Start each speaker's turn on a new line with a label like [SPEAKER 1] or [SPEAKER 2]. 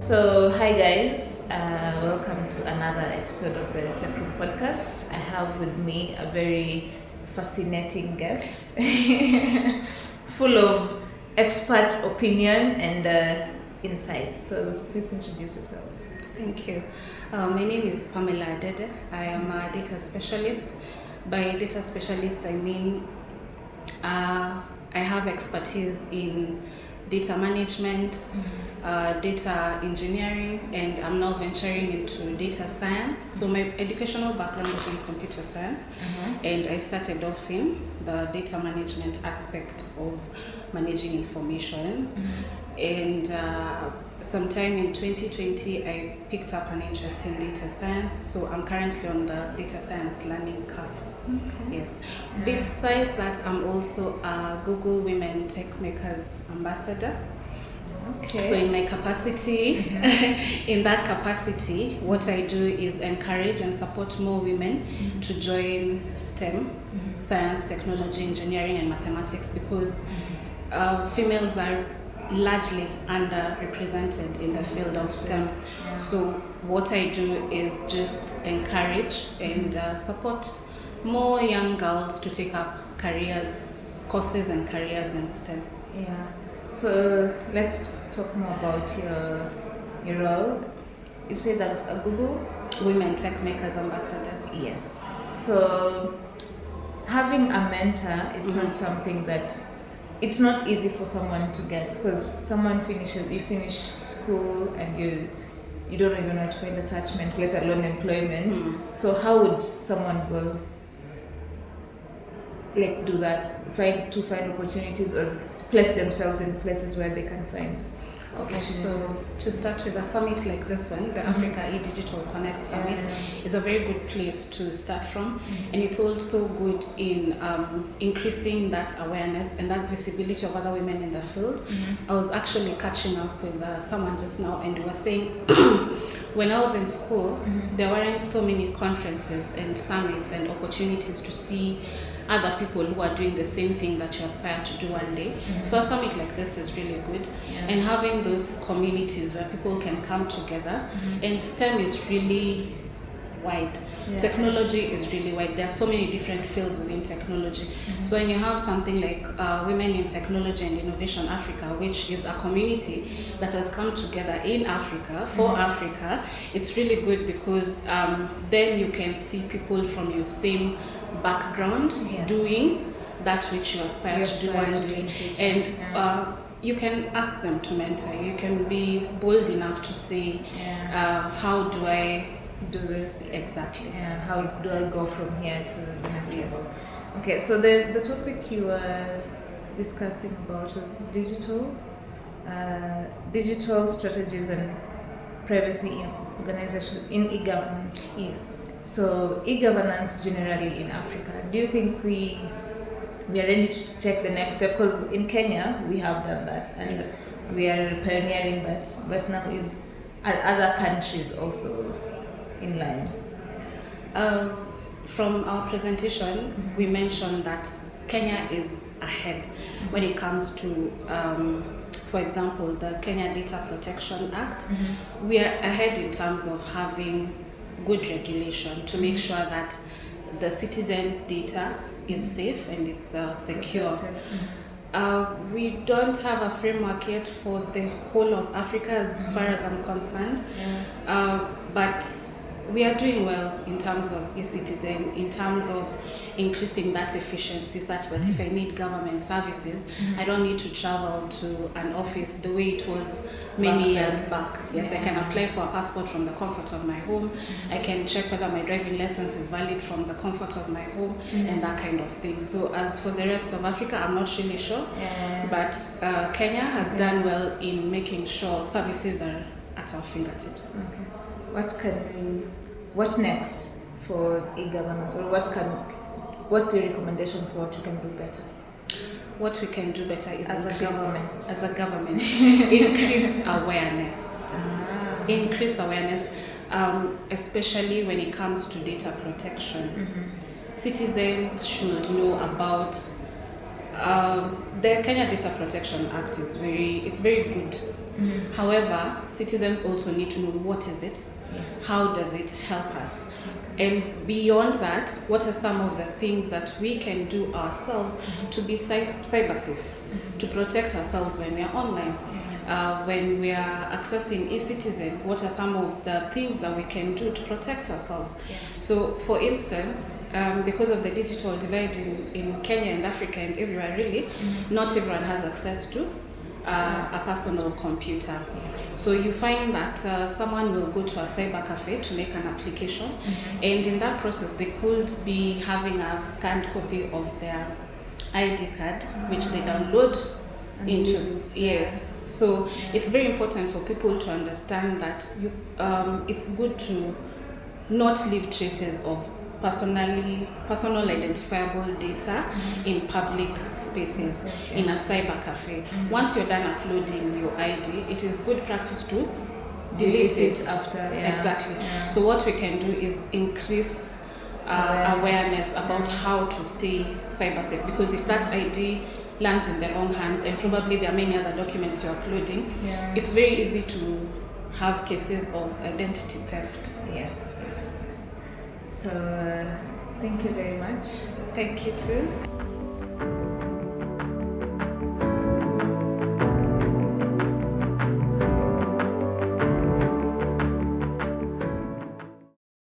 [SPEAKER 1] So, hi guys, welcome to another episode of the Tech Room Podcast. I have with me a very fascinating guest, full of expert opinion and insights. So, please introduce yourself.
[SPEAKER 2] Thank you. My name is Pamela Adede. I am a data specialist. By data specialist, I mean I have expertise in data management, data engineering, and I'm now venturing into data science. So my educational background was in computer science, and I started off in the data management aspect of managing information. And sometime in 2020, I picked up an interest in data science. So I'm currently on the data science learning curve.
[SPEAKER 1] Okay.
[SPEAKER 2] Yes. Besides that, I'm also a Google Women Techmakers Ambassador.
[SPEAKER 1] Okay.
[SPEAKER 2] So in my capacity, in that capacity, what I do is encourage and support more women to join STEM, science, technology, engineering, and mathematics, because females are largely underrepresented in the field of STEM. So what I do is just encourage and support more young girls to take up courses and careers in STEM.
[SPEAKER 1] Yeah. So let's talk more about your role. You say that a Google
[SPEAKER 2] Women Techmakers Ambassador.
[SPEAKER 1] Yes. So having a mentor, it's not something that it's not easy for someone to get, because you finish school and you don't even know how to find attachments, let alone employment. So how would someone go do that, find opportunities or place themselves in places where they can find
[SPEAKER 2] So to start with, a summit like this one, the Africa e-Digital Connect Summit, is a very good place to start from, and it's also good in increasing that awareness and that visibility of other women in the field. I was actually catching up with someone just now, and we were saying when I was in school, there weren't so many conferences and summits and opportunities to see other people who are doing the same thing that you aspire to do one day. So a summit like this is really good, and having those communities where people can come together. And STEM is really wide. Technology is really wide. There are so many different fields within technology. So when you have something like Women in Technology and Innovation Africa, which is a community that has come together in Africa for Africa, it's really good, because then you can see people from your same background doing that which you aspire to do one day, and you can ask them to mentor. You can be bold enough to say, how do I
[SPEAKER 1] do this?
[SPEAKER 2] Exactly.
[SPEAKER 1] How do I go from here to the next level? Okay, so the topic you were discussing about was digital strategies and privacy in organization in e-governance.
[SPEAKER 2] Yes.
[SPEAKER 1] So e-governance generally in Africa, do you think we are ready to take the next step? Because in Kenya we have done that, and we are pioneering that. But now are other countries also in line?
[SPEAKER 2] From our presentation, we mentioned that Kenya is ahead when it comes to, for example, the Kenya Data Protection Act. We are ahead in terms of having good regulation to make sure that the citizens' data is safe and it's secure. We don't have a framework yet for the whole of Africa as far as I'm concerned, but we are doing well in terms of e-citizen, in terms of increasing that efficiency, such that if I need government services, I don't need to travel to an office the way it was many years back. Yes, I can apply for a passport from the comfort of my home. I can check whether my driving license is valid from the comfort of my home, and that kind of thing. So as for the rest of Africa, I'm not really sure, but Kenya has done well in making sure services are at our fingertips.
[SPEAKER 1] Okay. What's next for e-governance, or what's your recommendation for what you can do better?
[SPEAKER 2] What we can do better is
[SPEAKER 1] as a government
[SPEAKER 2] increase awareness. Increase awareness, especially when it comes to data protection. Citizens should know about the Kenya Data Protection Act. It's very good However, citizens also need to know what is it, how does it help us, and beyond that, what are some of the things that we can do ourselves to be cyber safe, to protect ourselves when we are online. When we are accessing e-citizen, what are some of the things that we can do to protect ourselves? So, for instance, because of the digital divide in Kenya and Africa and everywhere really, not everyone has access to a personal computer. So you find that someone will go to a cyber cafe to make an application, and in that process they could be having a scanned copy of their ID card, which they download into. Yes. So it's very important for people to understand that it's good to not leave traces of personal identifiable data in public spaces, in a cyber cafe. Once you're done uploading your ID, it is good practice to delete it after. Exactly. So what we can do is increase awareness about how to stay cyber safe, because if that ID lands in the wrong hands, and probably there are many other documents you're uploading, it's very easy to have cases of identity theft.
[SPEAKER 1] Yes. So thank you very much.
[SPEAKER 2] Thank you too.